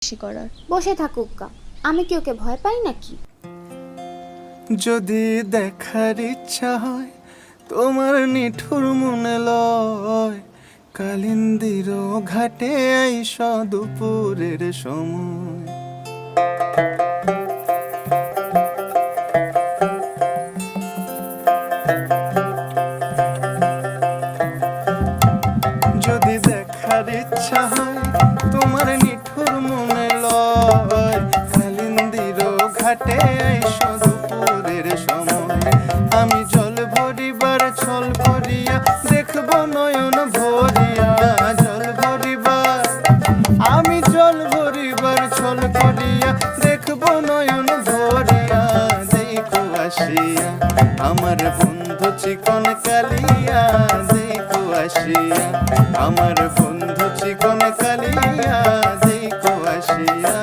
করার। বসে থাকুক গা, আমি কি ওকে ভয় পাই নাকি? যদি দেখার ইচ্ছা হয় তোমার নিঠুর মনে লয়, কালিন্দির ঘাটে আইস দুপুরের সময়। যদি দেখার ইচ্ছা হয় তোমার নিঠুর মনে লয়, কালিন্দির ঘাটে আইস দুপুরের সময়। আমি জল ভরিবার ছল ভরিয়া দেখব নয়ন ভরিয়া, জল ভরিবার আমি জল ভরিবার ছল ভরিয়া দেখব নয়ন ভরিয়া। দেখো আসিয়া আমার বন্ধু চিকন কালিয়া, দেখো আসিয়া আমার বন্ধু চিকন কালিয়া, দেখো আসিয়া।